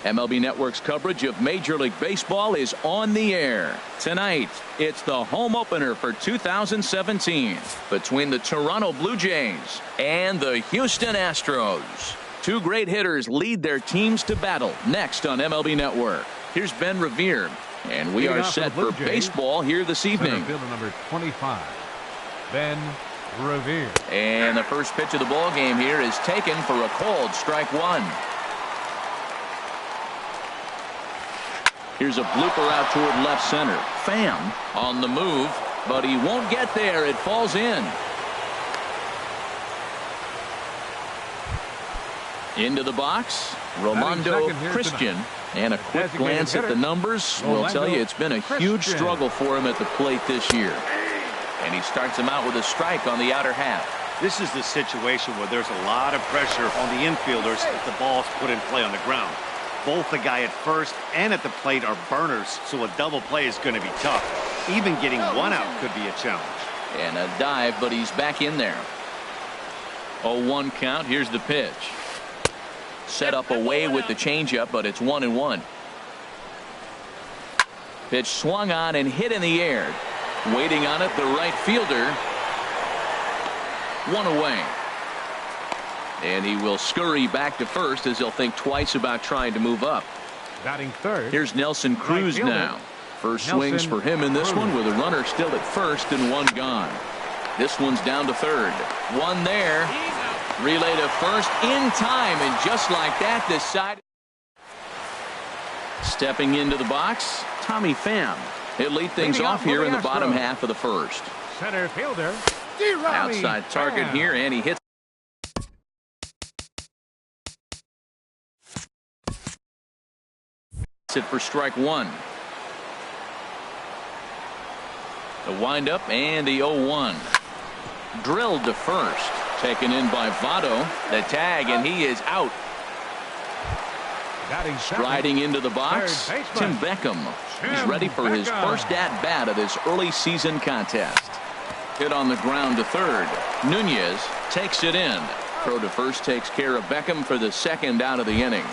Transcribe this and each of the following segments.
MLB Network's coverage of Major League Baseball is on the air. Tonight, it's the home opener for 2017 between the Toronto Blue Jays and the Houston Astros. Two great hitters lead their teams to battle next on MLB Network. Here's Ben Revere, and we are set for baseball here this evening. Fielder number 25, Ben Revere. And the first pitch of the ball game here is taken for a called strike one. Here's a blooper out toward left center. Pham on the move, but he won't get there. It falls in. Into the box, Rolando Christian. And a quick glance at the numbers will tell you it's been a huge struggle for him at the plate this year. And he starts him out with a strike on the outer half. This is the situation where there's a lot of pressure on the infielders if the ball's put in play on the ground. Both the guy at first and at the plate are burners, so a double play is going to be tough. Even getting one out could be a challenge. And a dive, but he's back in there. 0-1 count. Here's the pitch. Set up away with the changeup, but it's 1-1. Pitch swung on and hit in the air. Waiting on it, the right fielder. One away. And he will scurry back to first as he'll think twice about trying to move up. Batting third. Here's Nelson Cruz now. First swings for him in this one with a runner still at first and one gone. This one's down to third. One there. Relay to first in time, and just like that decided. Stepping into the box, Tommy Pham. He'll lead things off here in the bottom half of the first. Center fielder. Outside target here, and he hits. It for strike one. The windup and the 0-1. Drilled to first. Taken in by Votto. The tag, and he is out. Striding into the box, Tim Beckham. He's ready for his first at-bat of this early season contest. Hit on the ground to third. Nunez takes it in. Throw to first takes care of Beckham for the second out of the inning.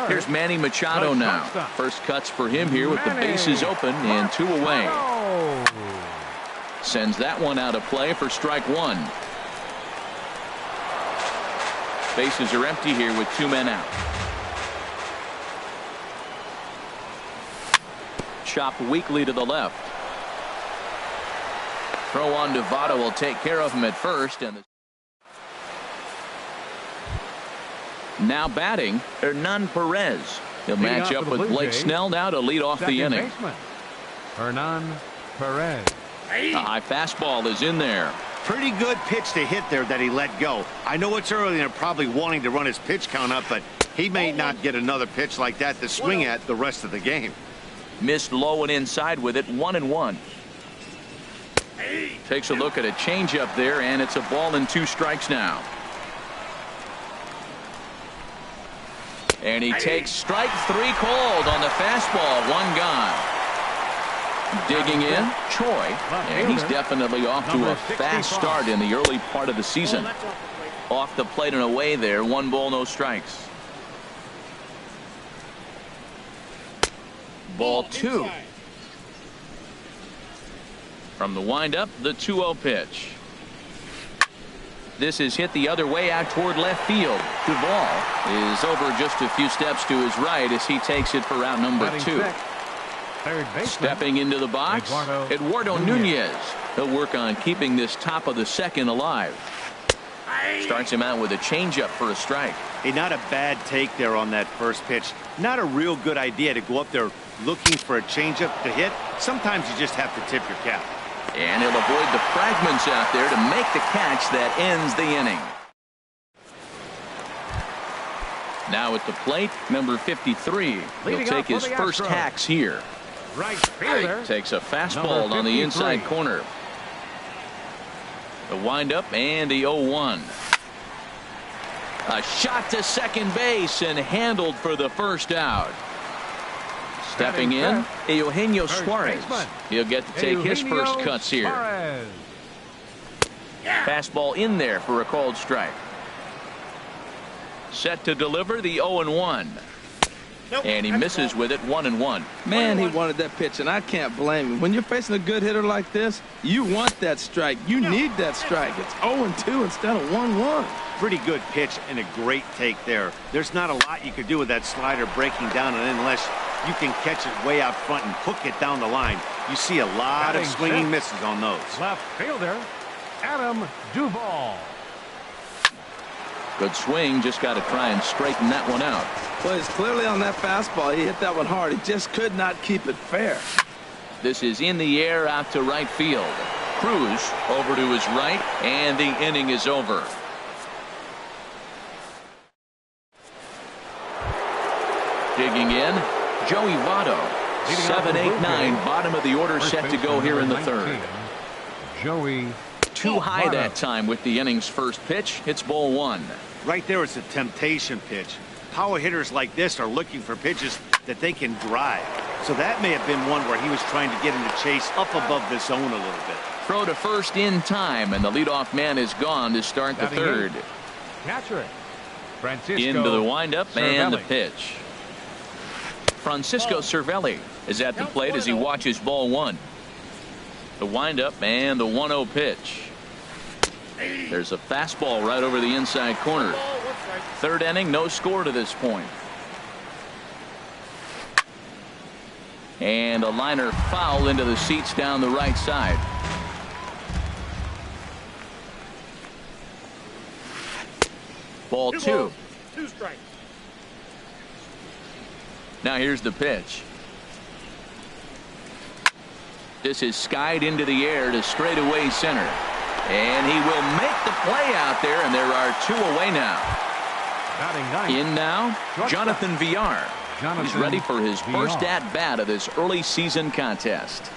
Here's Manny Machado now. First cuts for him here with the bases open and two away. Sends that one out of play for strike one. Bases are empty here with two men out. Chopped weakly to the left. Throw on to Votto will take care of him at first. And now batting, Hernan Perez. He'll match up with Blake Snell now to lead off the inning. Hernan Perez. A high fastball is in there. Pretty good pitch to hit there that he let go. I know it's early and they're probably wanting to run his pitch count up, but he may not get another pitch like that to swing at the rest of the game. Missed low and inside with it. 1-1. Takes a look at a changeup there, and it's a ball and two strikes now. And he takes strike three called on the fastball. One gone. Digging in, Choi, and he's definitely off to a fast start in the early part of the season. Off the plate and away there. 1 ball, no strikes. Ball two. From the windup, the 2-0 pitch. This is hit the other way out toward left field. Duvall is over just a few steps to his right as he takes it for out number two. Stepping into the box, Eduardo Nunez. He'll work on keeping this top of the second alive. Starts him out with a changeup for a strike. Hey, not a bad take there on that first pitch. Not a real good idea to go up there looking for a changeup to hit. Sometimes you just have to tip your cap. And he'll avoid the fragments out there to make the catch that ends the inning. Now at the plate, number 53. He'll take his first hacks here. Right fielder. Takes a fastball on the inside corner. The windup and the 0-1. A shot to second base and handled for the first out. Stepping in, Eugenio Suarez. He'll get to take his first cuts here. Fastball in there for a called strike. Set to deliver the 0-1. And he misses with it, 1-1. Man, he wanted that pitch, and I can't blame him. When you're facing a good hitter like this, you want that strike. You need that strike. It's 0-2 instead of 1-1. Pretty good pitch and a great take there. There's not a lot you could do with that slider breaking down, and unless you can catch it way out front and hook it down the line, you see a lot of swinging misses on those. Left fielder, Adam Duvall. Good swing, just got to try and straighten that one out. Well, he's clearly on that fastball. He hit that one hard. He just could not keep it fair. This is in the air out to right field. Cruz over to his right, and the inning is over. Digging in, Joey Votto. 7, 8, 9, bottom of the order set to go here in the third. Joey. Too high that time with the inning's first pitch. It's ball one. Right there, it's a temptation pitch. Power hitters like this are looking for pitches that they can drive. So that may have been one where he was trying to get him to chase up above the zone a little bit. Throw to first in time, and the leadoff man is gone to start the third. Catcher, Francisco Into the windup and the Cervelli. pitch. Francisco Cervelli is at the plate as he watches ball one. The windup and the 1-0 pitch. There's a fastball right over the inside corner. Third inning, no score to this point. And a liner foul into the seats down the right side. Ball two. 2 strikes. Now here's the pitch. This is skied into the air to straightaway center. And he will make the play out there, and there are 2 away now. Batting ninth. In now, Jonathan Villar. He's ready for his Villar. first at-bat of this early season contest.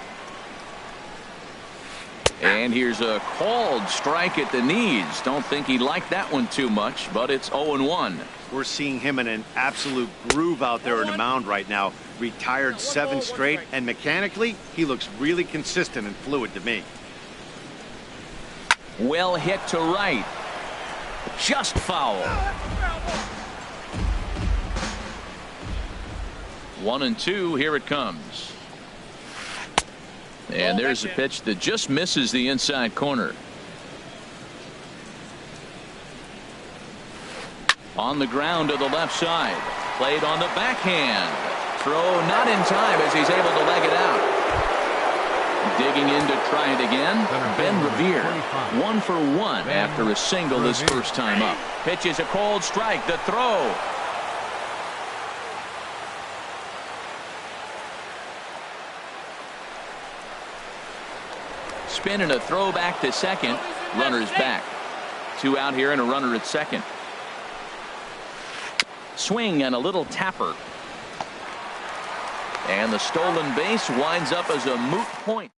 And here's a called strike at the knees. Don't think he liked that one too much, but it's 0-1. We're seeing him in an absolute groove out there in the mound right now. Retired 7 straight, and mechanically, he looks really consistent and fluid to me. Well hit to right. Just foul. 1-2. Here it comes. And there's a pitch that just misses the inside corner. On the ground to the left side. Played on the backhand. Throw not in time as he's able to leg it out. Digging in to try it again. Ben Revere. 1 for 1 after a single his first time up. Pitches a cold strike. The throw. Spin and a throw back to second. Runner's back. 2 out here and a runner at second. Swing and a little tapper. And the stolen base winds up as a moot point.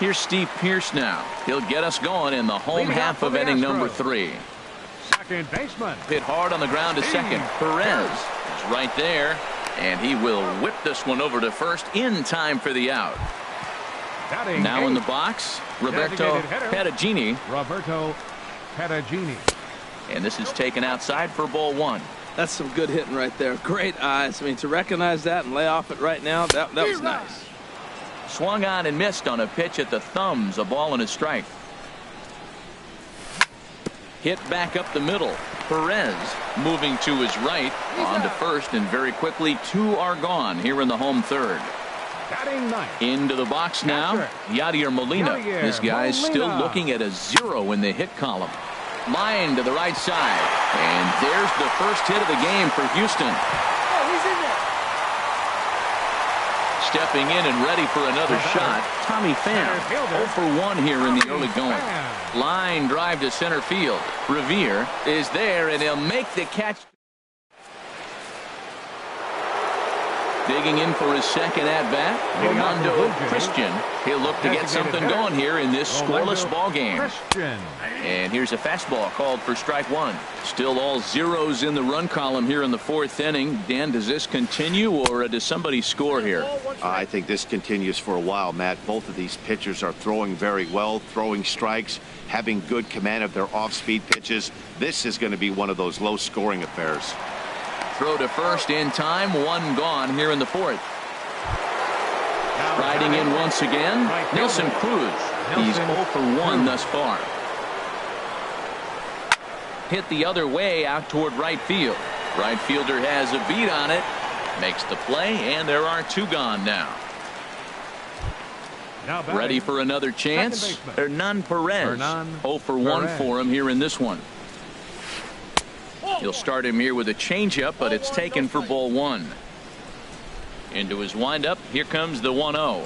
Here's Steve Pearce now. He'll get us going in the home half of inning number 3. Second baseman. Hit hard on the ground to second. Perez is right there. And he will whip this one over to first in time for the out. Batting Now in the eighth. box, Roberto Perugini. Roberto Perugini. And this is taken outside for ball 1. That's some good hitting right there. Great eyes. I mean, to recognize that and lay off it right now, that was nice. Swung on and missed on a pitch at the thumbs. A ball and a strike. Hit back up the middle. Perez moving to his right on to first, and very quickly 2 are gone here in the home third. Batting ninth. Into the box now, Yadier Molina. This guy's still looking at a 0 in the hit column. Line to the right side, and there's the first hit of the game for Houston. Oh, he's in there. Stepping in and ready for another shot, Tommy Pham. 0 for 1 here in the early going. Line drive to center field. Revere is there, and he'll make the catch. Digging in for his second at-bat, Rolando Christian. He'll look to get something going here in this scoreless ball game. And here's a fastball called for strike one. Still all zeros in the run column here in the fourth inning. Dan, does this continue, or does somebody score here? I think this continues for a while, Matt. Both of these pitchers are throwing very well, throwing strikes, having good command of their off-speed pitches. This is going to be one of those low-scoring affairs. Throw to first in time, one gone here in the fourth. Riding in once again, Nelson Cruz. He's 0 for 1 thus far. Hit the other way out toward right field. Right fielder has a beat on it, makes the play, and there are two gone now. Ready for another chance? Hernan Perez. 0 for 1 for him here in this one. He'll start him here with a changeup, but it's taken for ball one. Into his windup, here comes the 1-0.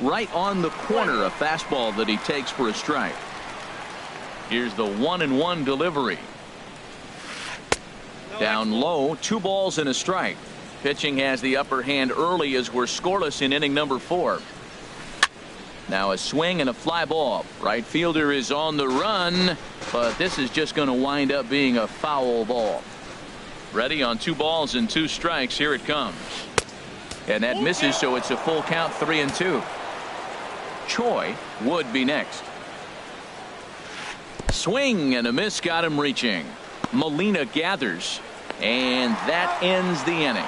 Right on the corner, a fastball that he takes for a strike. Here's the 1-1 delivery. Down low, 2 balls and a strike. Pitching has the upper hand early as we're scoreless in inning number 4. Now a swing and a fly ball. Right fielder is on the run, but this is just going to wind up being a foul ball. Ready on 2 balls and 2 strikes. Here it comes. And that misses, so it's a full count, 3-2. Choi would be next. Swing and a miss, got him reaching. Molina gathers, and that ends the inning.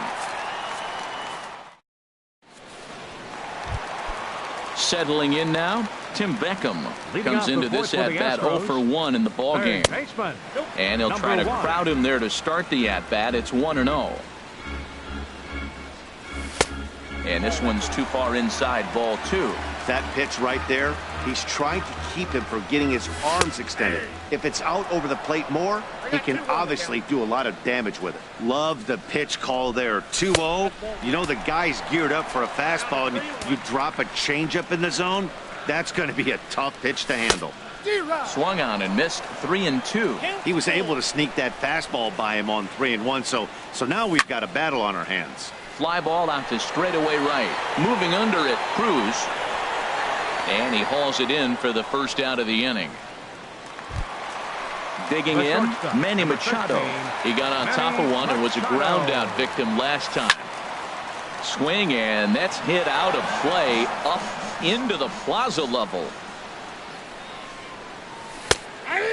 Settling in now, Tim Beckham comes into this at-bat 0 for 1 in the ball game. And he'll try to crowd him there to start the at-bat. It's 1-0. And this one's too far inside, ball 2. That pitch right there, he's trying to keep him from getting his arms extended. If it's out over the plate more, he can obviously do a lot of damage with it. Love the pitch call there. 2-0. You know the guy's geared up for a fastball, and you drop a changeup in the zone. That's going to be a tough pitch to handle. Swung on and missed, 3-2. He was able to sneak that fastball by him on 3-1. So now we've got a battle on our hands. Fly ball out to straightaway right. Moving under it, Cruz. And he hauls it in for the first out of the inning. Digging in, Manny Machado. He got on top of one and was a ground out victim last time. Swing, and that's hit out of play up into the plaza level.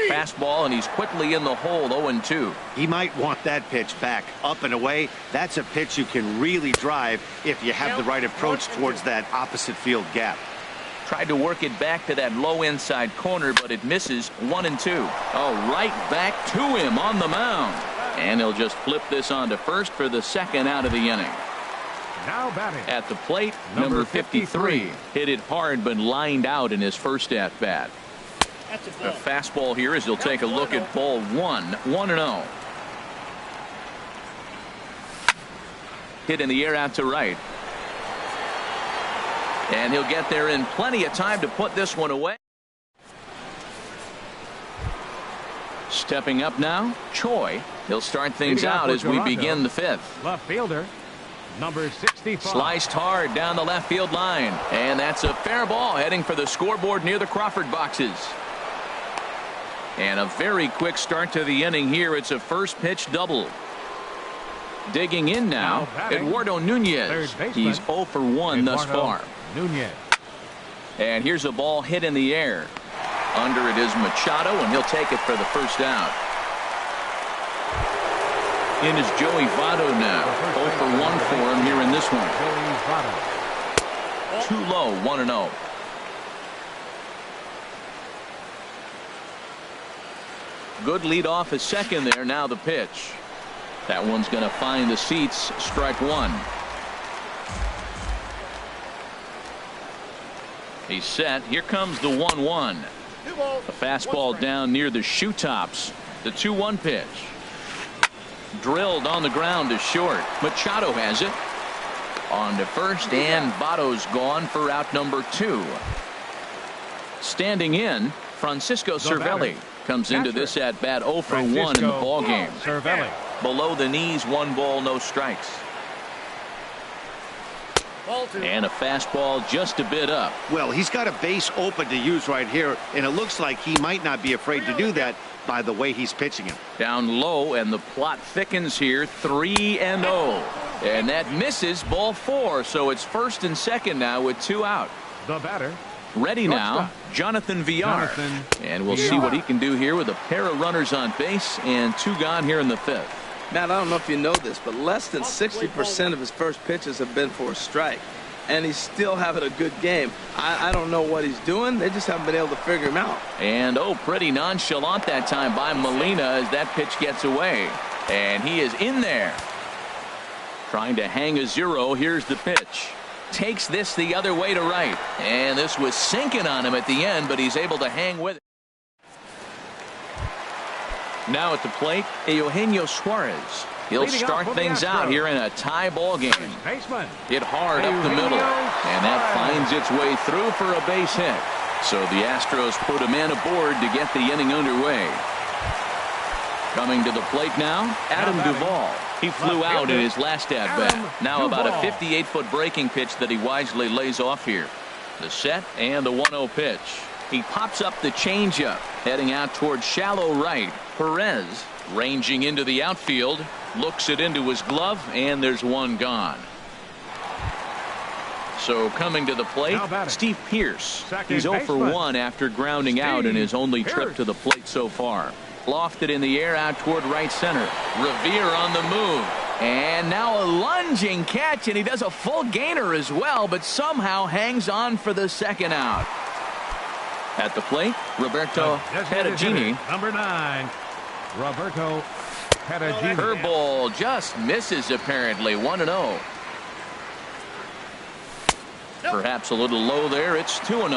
Fastball, and he's quickly in the hole, 0-2. He might want that pitch back, up and away. That's a pitch you can really drive if you have the right approach towards that opposite field gap. Tried to work it back to that low inside corner, but it misses, 1-2. Oh, right back to him on the mound. And he'll just flip this on to first for the second out of the inning. Now batting at the plate, number 53. Hit it hard, but lined out in his first at bat. A fastball here as he'll take a look at ball 1, 1-0. Hit in the air out to right. And he'll get there in plenty of time to put this one away. Stepping up now, Choi. He'll start things out as we begin the 5th. Left fielder, number 65. Sliced hard down the left field line. And that's a fair ball heading for the scoreboard near the Crawford boxes. And a very quick start to the inning here. It's a first pitch double. Digging in now, Eduardo Nunez. He's 0 for 1 thus far. Nunez. And here's a ball hit in the air. Under it is Machado, and he'll take it for the first out. In is Joey Votto now. 0 for 1 for him here in this one. Too low, 1-0. Good lead off his second there. Now the pitch. That one's going to find the seats. Strike 1. He's set. Here comes the 1-1. A fastball down near the shoe tops. The 2-1 pitch. Drilled on the ground to short. Machado has it. On to first, and Votto's gone for out number 2. Standing in, Francisco Cervelli comes into this at bat 0 for 1 in the ball game. Below the knees, 1 ball, no strikes. Ball 2. And a fastball just a bit up. Well, he's got a base open to use right here, and it looks like he might not be afraid to do that by the way he's pitching him. Down low, and the plot thickens here. 3-0. And that misses, ball 4. So it's first and second now with 2 out. The batter. Ready now, Jonathan Villar. And we'll see what he can do here with a pair of runners on base and 2 gone here in the 5th. Matt, I don't know if you know this, but less than 60% of his first pitches have been for a strike. And he's still having a good game. I don't know what he's doing. They just haven't been able to figure him out. And, pretty nonchalant that time by Molina as that pitch gets away. And he is in there. Trying to hang a 0. Here's the pitch. Takes this the other way to right. And this was sinking on him at the end, but he's able to hang with it. Now at the plate, Eugenio Suarez. He'll start things out here in a tie ball game. Hit hard up the middle, and that finds its way through for a base hit. So the Astros put a man aboard to get the inning underway. Coming to the plate now, Adam Duvall. He flew out in his last at-bat. Now about a 58-foot breaking pitch that he wisely lays off here. The set and the 1-0 pitch. He pops up the changeup, heading out towards shallow right. Perez ranging into the outfield, looks it into his glove, and there's 1 gone. So coming to the plate, Steve Pearce. He's 0 for 1 after grounding out in his only trip to the plate so far. Lofted in the air out toward right center. Revere on the move. And now a lunging catch, and he does a full gainer as well, but somehow hangs on for the 2nd out. At the plate, Roberto Perugini. Number 9, Roberto Perugini. Curveball just misses apparently. 1-0. Perhaps a little low there. It's 2-0.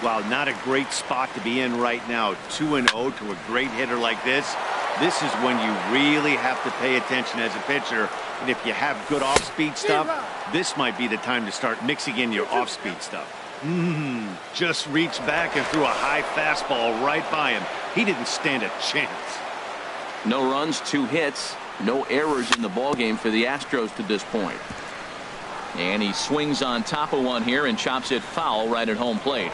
Wow, not a great spot to be in right now. 2-0 to a great hitter like this. This is when you really have to pay attention as a pitcher. And if you have good off-speed stuff, this might be the time to start mixing in your off-speed stuff. Just reached back and threw a high fastball right by him. He didn't stand a chance. No runs, 2 hits, no errors in the ballgame for the Astros to this point. And he swings on top of one here and chops it foul right at home plate.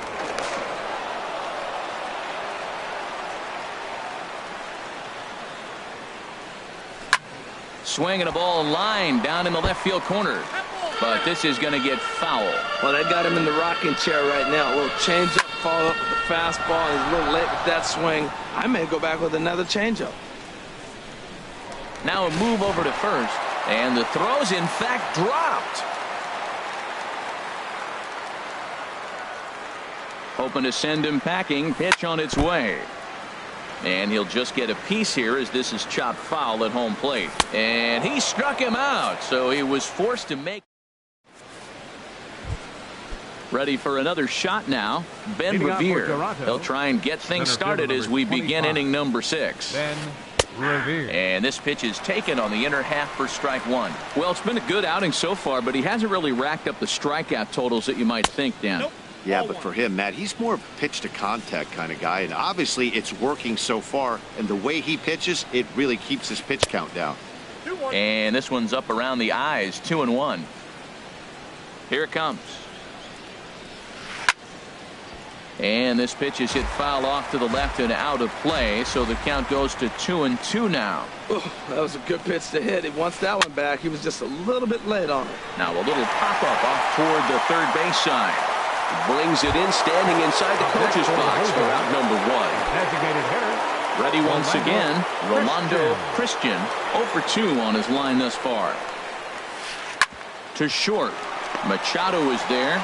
Swinging a ball line down in the left field corner. But this is going to get foul. Well, they got him in the rocking chair right now. A little changeup, follow up with the fastball. He's a little late with that swing. I may go back with another changeup. Now a move over to first. And the throw's in fact dropped. Hoping to send him packing. Pitch on its way. And he'll just get a piece here as this is chopped foul at home plate. And he struck him out. So he was forced to make. Ready for another shot now. Ben Revere. He'll try and get things started as we begin inning number 6. Ben Revere. And this pitch is taken on the inner half for strike 1. Well, it's been a good outing so far, but he hasn't really racked up the strikeout totals that you might think, Dan. Nope. Yeah, but for him, Matt, he's more pitch to contact kind of guy, and obviously it's working so far, and the way he pitches, it really keeps his pitch count down. 2-1. And this one's up around the eyes. 2-1. Here it comes. And this pitch is hit foul off to the left and out of play, so the count goes to 2-2 now. Ooh, that was a good pitch to hit. He wants that one back. He was just a little bit late on it. Now a little pop-up off toward the third base side. Brings it in, standing inside the coach's box for out number 1. Designated hitter. Ready once again, Rolando Christian, 0 for 2 on his line thus far. To short. Machado is there.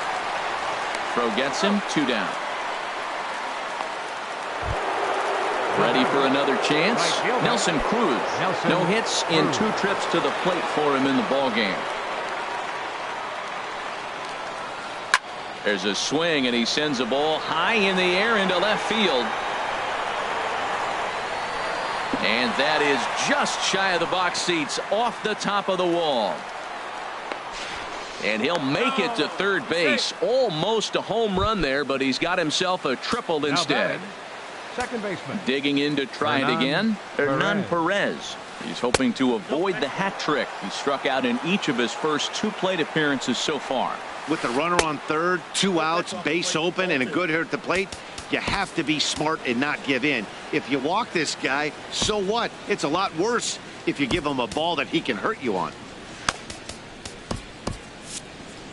Throw gets him, 2 down. Ready for another chance. Nelson Cruz. No hits in 2 trips to the plate for him in the ballgame. There's a swing, and he sends a ball high in the air into left field. And that is just shy of the box seats, off the top of the wall. And he'll make it to third base. Almost a home run there, but he's got himself a triple instead. Second baseman. Digging in to try it again, Hernan Perez. He's hoping to avoid the hat trick. He struck out in each of his first 2 plate appearances so far. With the runner on third, 2 outs, base open, and a good hitter at the plate, you have to be smart and not give in. If you walk this guy, so what? It's a lot worse if you give him a ball that he can hurt you on.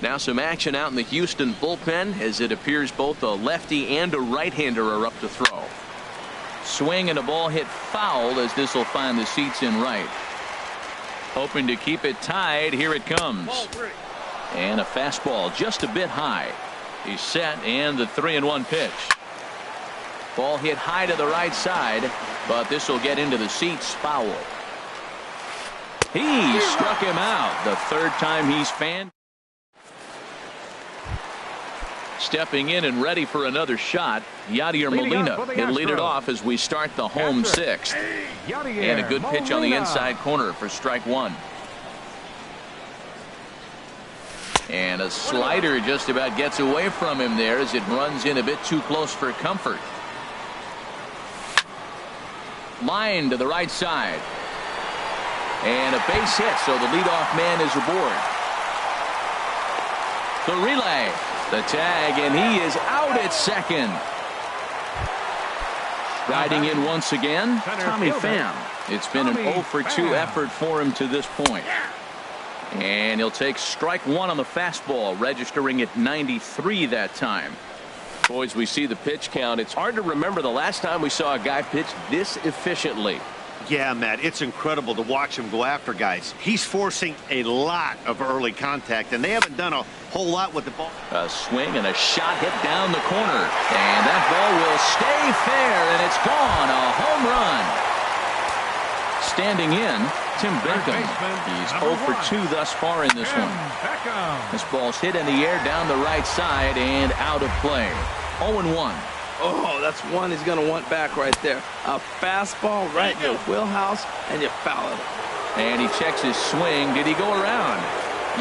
Now some action out in the Houston bullpen as it appears both a lefty and a right-hander are up to throw. Swing and a ball hit foul as this will find the seats in right. Hoping to keep it tied. Here it comes. And a fastball just a bit high. He's set and the 3-1 pitch. Ball hit high to the right side, but this will get into the seats foul. He struck him out the third time he's fanned. Stepping in and ready for another shot, Yadier Molina. He'll lead it off as we start the home sixth. And a good pitch on the inside corner for strike one. And a slider just about gets away from him there as it runs in a bit too close for comfort. Line to the right side. And a base hit, so the leadoff man is aboard. The relay. The tag, and he is out at second. Riding in once again, Tommy Pham. It's been an 0 for 2 effort for him to this point. And he'll take strike one on the fastball, registering at 93 that time. Boys, we see the pitch count. It's hard to remember the last time we saw a guy pitch this efficiently. Yeah, Matt, it's incredible to watch him go after guys. He's forcing a lot of early contact, and they haven't done a whole lot with the ball. A swing and a shot hit down the corner. And that ball will stay fair, and it's gone. A home run. Standing in, Tim Beckham. He's 0 for 2 thus far in this one. This ball's hit in the air down the right side and out of play. 0-1. Oh, that's one he's going to want back right there. A fastball right in your wheelhouse, and you foul it. And he checks his swing. Did he go around?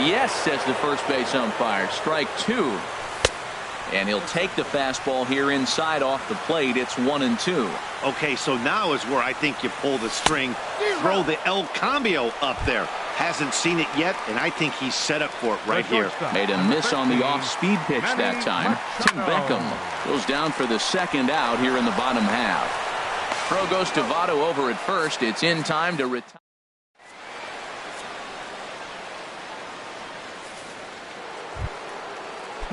Yes, says the first base umpire. Strike two. And he'll take the fastball here inside off the plate. It's 1-2. Okay, so now is where I think you pull the string. Throw the El Cambio up there. Hasn't seen it yet, and I think he's set up for it right here. Made a miss on the off-speed pitch that time. Tim Beckham goes down for the second out here in the bottom half. Throw goes to Votto over at first. It's in time to retire.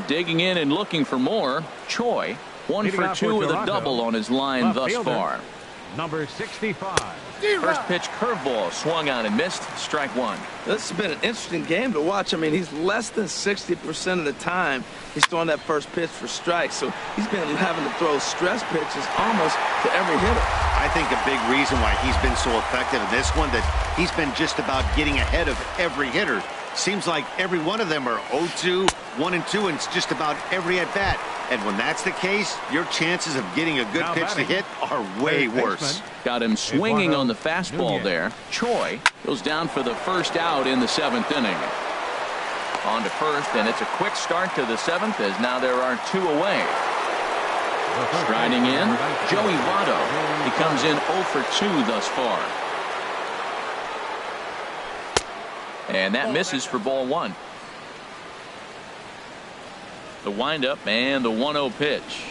Digging in and looking for more, Choi. 1 for 2 with a double on his line thus far. Number 65. First pitch curveball swung on and missed. Strike one. This has been an interesting game to watch. I mean, he's less than 60% of the time he's throwing that first pitch for strikes. So he's been having to throw stress pitches almost to every hitter. I think a big reason why he's been so effective in this one, that he's been just about getting ahead of every hitter. Seems like every one of them are 0-2, 1-2, and it's just about every at-bat. And when that's the case, your chances of getting a good pitch to hit are way worse. Got him swinging on the fastball there. Choi goes down for the first out in the 7th inning. On to first, and it's a quick start to the 7th as now there are 2 away. Striding in, Joey Votto. He comes in 0 for 2 thus far. And that misses for ball one. The windup and the 1-0 pitch.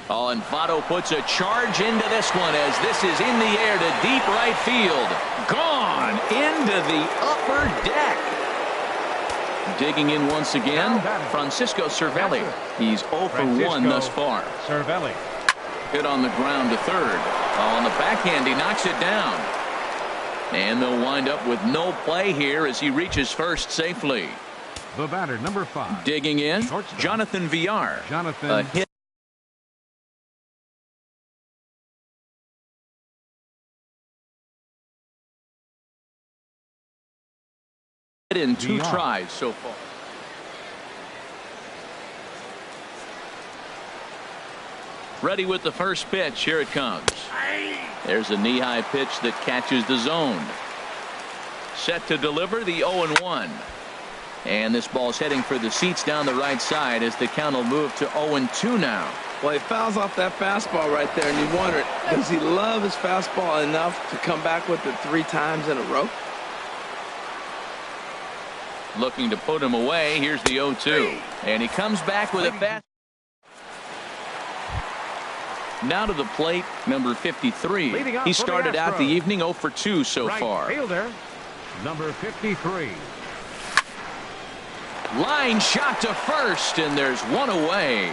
Oh, and Votto puts a charge into this one as this is in the air to deep right field. Gone into the upper deck. Digging in once again, Francisco Cervelli. He's 0 for 1 thus far. Cervelli. Hit on the ground to third. On the backhand, he knocks it down. And they'll wind up with no play here as he reaches first safely. The batter, number 5. Digging in, Shortstop. Jonathan Villar. Jonathan. A hit in 2 tries so far. Ready with the first pitch. Here it comes. There's a knee-high pitch that catches the zone. Set to deliver the 0-1. And this ball's heading for the seats down the right side as the count will move to 0-2 now. Well, he fouls off that fastball right there, and you wonder, does he love his fastball enough to come back with it 3 times in a row? Looking to put him away. Here's the 0-2. And he comes back with a fast. Now to the plate, number 53. He started out the evening 0 for 2 so far. Fielder, number 53. Line shot to first, and there's one away.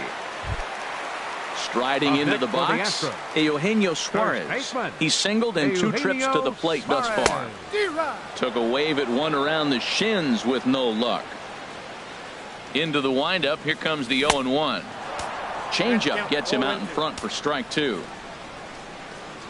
Striding into the box, Eugenio Suarez. He singled in 2 trips to the plate thus far. Took a wave at one around the shins with no luck. Into the windup, here comes the 0-1. Changeup gets him out in front for strike 2.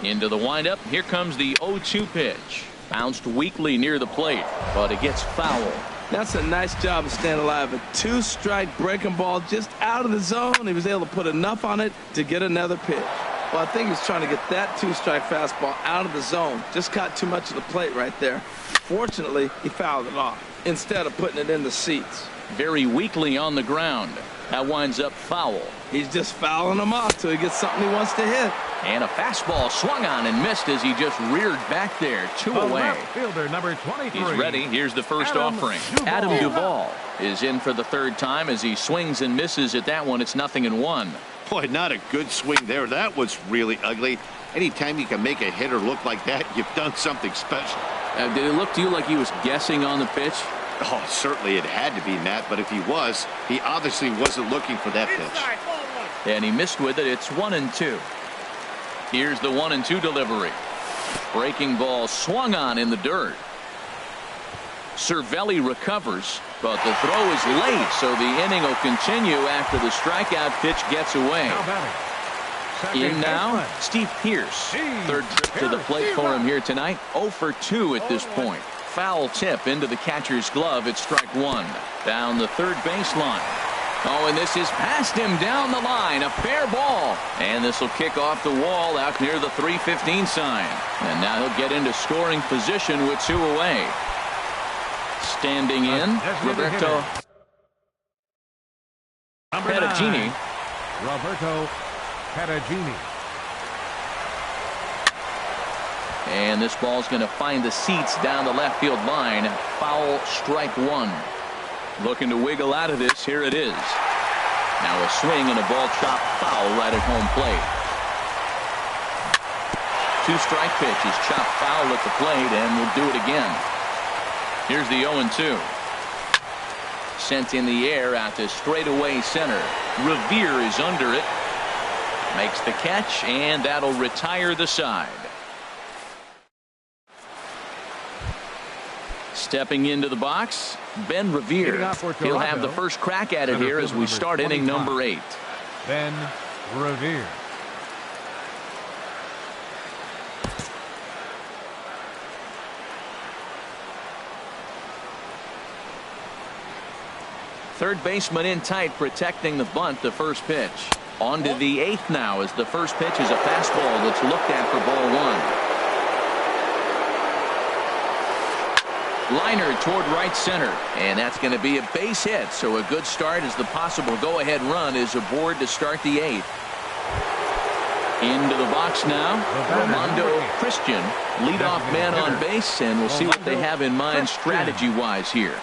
Into the windup, here comes the 0-2 pitch. Bounced weakly near the plate, but it gets foul. That's a nice job of staying alive. A 2-strike breaking ball just out of the zone. He was able to put enough on it to get another pitch. Well, I think he's trying to get that 2-strike fastball out of the zone. Just caught too much of the plate right there. Fortunately, he fouled it off instead of putting it in the seats. Very weakly on the ground. That winds up foul. He's just fouling them off till he gets something he wants to hit. And a fastball swung on and missed as he just reared back there. 2 away. Fielder, number 23. He's ready. Here's the first offering. Adam Duvall is in for the 3rd time as he swings and misses at that one. It's 0-1. Boy, not a good swing there. That was really ugly. Anytime you can make a hitter look like that, you've done something special. Did it look to you like he was guessing on the pitch? Oh, certainly it had to be, Matt, but if he was, he obviously wasn't looking for that pitch. And he missed with it. It's 1-2. Here's the 1-2 delivery. Breaking ball swung on in the dirt. Cervelli recovers, but the throw is late, so the inning will continue after the strikeout pitch gets away. In now, Steve Pearce. 3rd trip to the plate for him here tonight. 0 for 2 at this point. Foul tip into the catcher's glove. It's strike 1. Down the 3rd baseline. Oh, and this is past him down the line. A fair ball. And this will kick off the wall out near the 3:15 sign. And now he'll get into scoring position with 2 away. Standing in, Roberto Perugini. Roberto Perugini. And this ball's going to find the seats down the left field line. Foul, strike 1. Looking to wiggle out of this. Here it is. Now a swing and a ball chopped foul right at home plate. 2-strike pitch is chopped foul at the plate, and we'll do it again. Here's the 0-2. Sent in the air out to straightaway center. Revere is under it. Makes the catch, and that'll retire the side. Stepping into the box, Ben Revere. He'll have the first crack at it here as we start inning number 8. Ben Revere. Third baseman in tight, protecting the bunt. The first pitch. On to the 8th now as the first pitch is a fastball that's looked at for ball 1. Liner toward right center, and that's going to be a base hit, so a good start as the possible go-ahead run is aboard to start the 8th. Into the box now, Armando Christian, leadoff man on base, and we'll see what they have in mind strategy-wise here.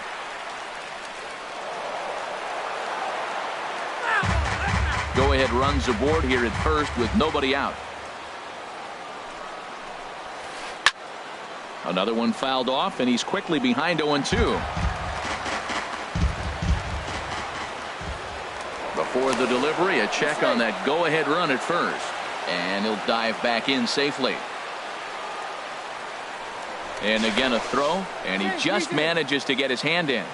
Go-ahead runs aboard here at first with nobody out. Another one fouled off, and he's quickly behind 0-2. Before the delivery, a check on that go-ahead run at first. And he'll dive back in safely. And again a throw, and he just manages to get his hand in.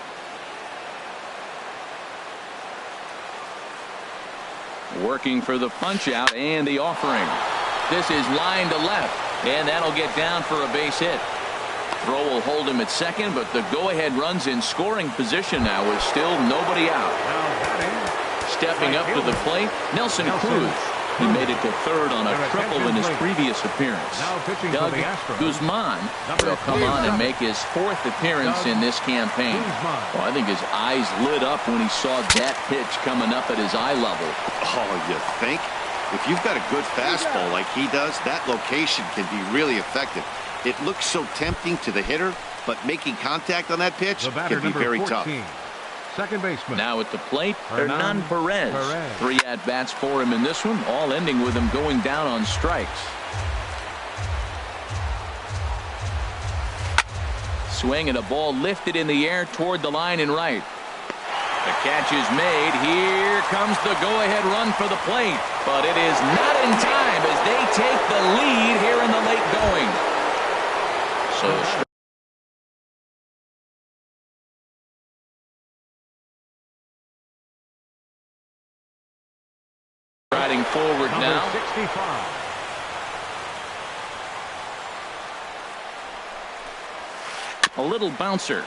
Working for the punch out and the offering. This is line to left, and that'll get down for a base hit. Throw will hold him at second, but the go-ahead run's in scoring position now with still nobody out. Stepping up to the plate, Nelson Cruz. He made it to third on a triple in his previous appearance. Doug Guzman will come on and make his 4th appearance in this campaign. Well, I think his eyes lit up when he saw that pitch coming up at his eye level. Oh, you think? If you've got a good fastball like he does, that location can be really effective. It looks so tempting to the hitter, but making contact on that pitch The batter, can be number very 14, tough. second baseman. Now at the plate, Hernan Hernan Perez. 3 at-bats for him in this one, all ending with him going down on strikes. Swing and a ball lifted in the air toward the line and right. The catch is made. Here comes the go-ahead run for the plate. But it is not in time as they take the lead here in the late going. So riding forward Number now. 65. A little bouncer.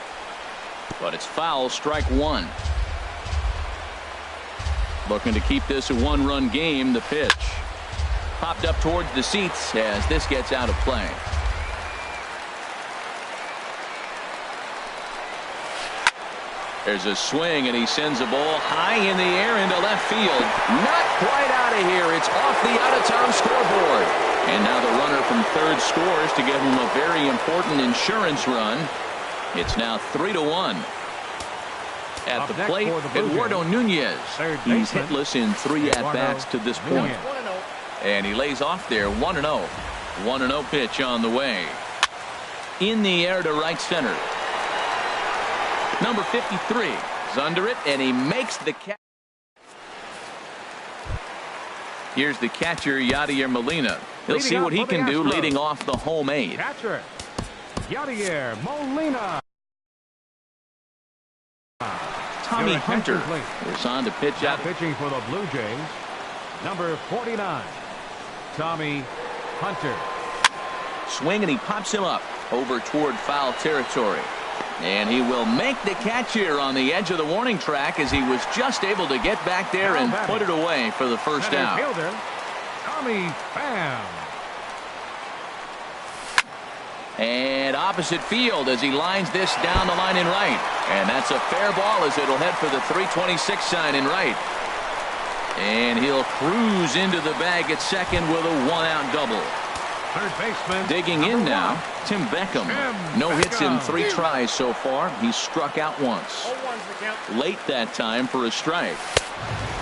But it's foul, strike one. Looking to keep this a one-run game. The pitch popped up towards the seats as this gets out of play. There's a swing and he sends a ball high in the air into left field. Not quite out of here. It's off the out-of-town scoreboard. And now the runner from third scores to give him a very important insurance run. It's now 3-1. At the plate, Eduardo Nunez. He's hitless in 3 at-bats to this point. And he lays off there 1-0. 1-0 pitch on the way. In the air to right center. Number 53 is under it, and he makes the catch. Here's the catcher, Yadier Molina. He'll see what he can do leading off the home 8. Catcher, Yadier Molina. Tommy Hunter is on to pitch out. Pitching for the Blue Jays, number 49, Tommy Hunter. Swing, and he pops him up over toward foul territory. And he will make the catch here on the edge of the warning track as he was just able to get back there and put it away for the first out. Fielder, Tommy Pham. And opposite field as he lines this down the line in right. And that's a fair ball as it'll head for the 326 sign in right. And he'll cruise into the bag at second with a 1-out double. Third baseman. Digging in now, Tim Beckham. No hits in 3 tries so far. He's struck out once. Late that time for a strike.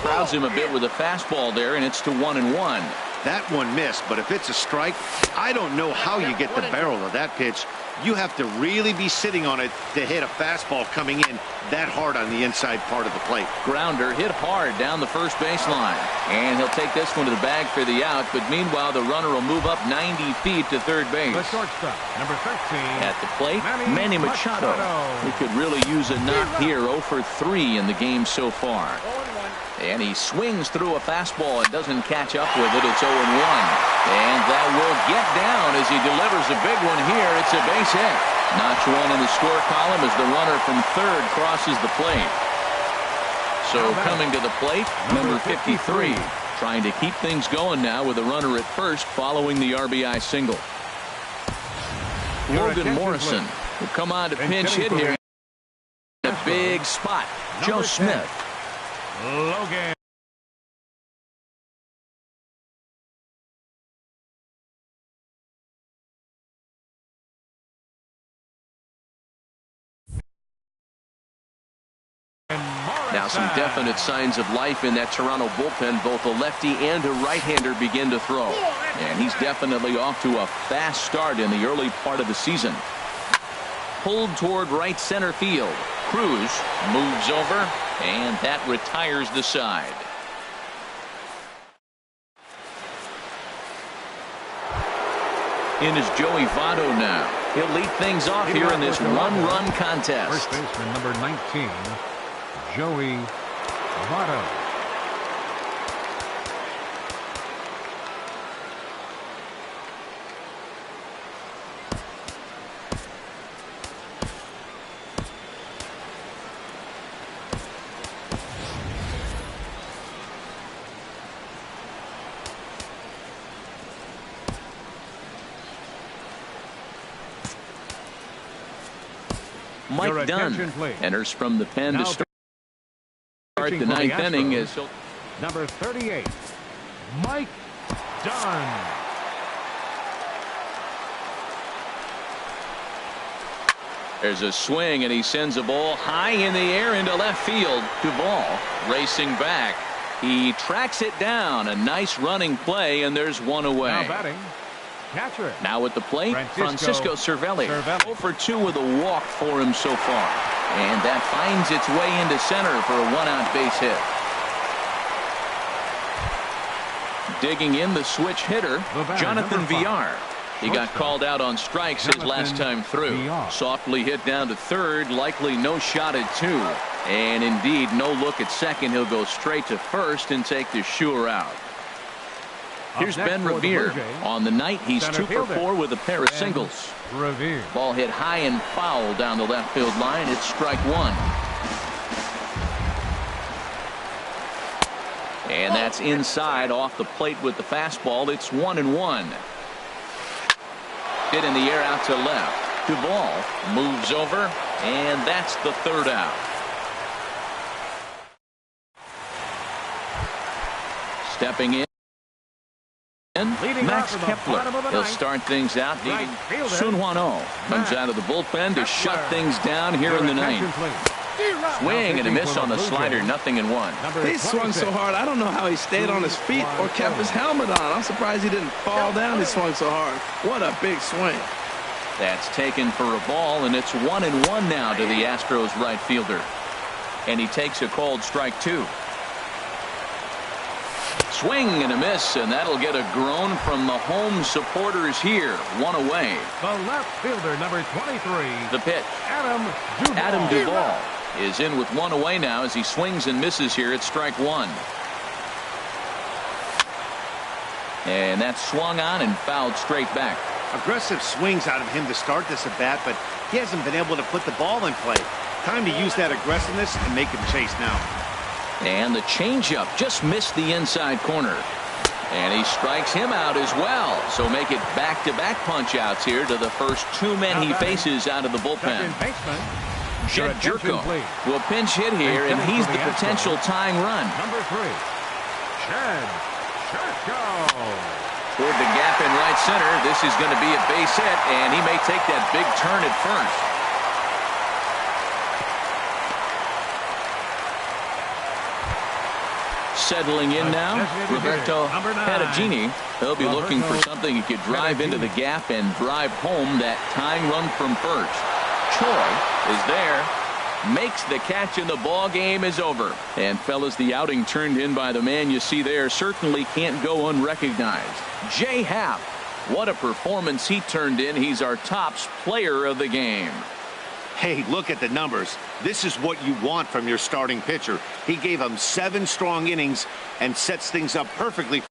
Crowds him a bit with a fastball there, and it's to 1-1. That one missed, but if it's a strike, I don't know how you get the barrel of that pitch. You have to really be sitting on it to hit a fastball coming in that hard on the inside part of the plate. Grounder hit hard down the first baseline. And he'll take this one to the bag for the out. But meanwhile, the runner will move up 90 feet to third base. The shortstop, number 13. At the plate, Manny Machado. He could really use a knock here. 0 for 3 in the game so far. And he swings through a fastball and doesn't catch up with it. It's 0-1. And that will get down as he delivers a big one here. It's a base hit. Notch one in the score column as the runner from third crosses the plate. So coming to the plate, number 53. Trying to keep things going now with a runner at first following the RBI single. Logan Morrison will come on to pinch hit here. A big spot. Joe Smith. Logan. Now some definite signs of life in that Toronto bullpen. Both a lefty and a right-hander begin to throw. And he's definitely off to a fast start in the early part of the season. Pulled toward right center field. Cruz moves over, and that retires the side. In is Joey Votto now. He'll lead things off here in this one-run contest. First baseman, number 19, Joey Votto. Mike Dunn enters from the pen to start the ninth inning. Is number 38, Mike Dunn. There's a swing, and he sends a ball high in the air into left field. Duvall racing back. He tracks it down. A nice running play, and there's one away. Now batting, catcher. Now at the plate, Francisco Cervelli. 0 for 2 with a walk for him so far. And that finds its way into center for a one-out base hit. Digging in the switch hitter, Jonathan Villar. He got called out on strikes his last time through. Softly hit down to third, likely no shot at 2. And indeed, no look at second. He'll go straight to first and take the sure out. Here's Ben Revere. On the night, he's 2 for 4 with a pair of singles. Ball hit high and foul down the left field line. It's strike 1. And that's inside off the plate with the fastball. It's 1-1. Hit in the air out to left. Duvall moves over, and that's the third out. Stepping in, Max Kepler. He'll start things out. Sun Hwan-Oh comes out of the bullpen to shut things down here in the ninth. Swing and a miss on the slider, 0-1. He swung so hard, I don't know how he stayed on his feet or kept his helmet on. I'm surprised he didn't fall down. He swung so hard. What a big swing. That's taken for a ball, and it's 1-1 now to the Astros right fielder. And he takes a called strike 2. Swing and a miss, and that'll get a groan from the home supporters here. 1 away. The left fielder, number 23. The pitch. Adam Duvall is in with 1 away now as he swings and misses here at strike 1. And that's swung on and fouled straight back. Aggressive swings out of him to start this at bat, but he hasn't been able to put the ball in play. Time to use that aggressiveness and make him chase now. And the changeup just missed the inside corner. And he strikes him out as well. So make it back-to-back punch-outs here to the first 2 men he faces out of the bullpen. Jed Jerko will pinch hit here, and he's the potential tying run. Number 3, Jed Jerko. Toward the gap in right center. This is going to be a base hit, and he may take that big turn at first. Settling in now, Roberto Perugini. He'll be looking for something he could drive into the gap and drive home that tying run from first. Choi is there, makes the catch, and the ball game is over. And fellas, the outing turned in by the man you see there certainly can't go unrecognized. Jay Happ, what a performance he turned in. He's our tops player of the game. Hey, look at the numbers. This is what you want from your starting pitcher. He gave him 7 strong innings and sets things up perfectly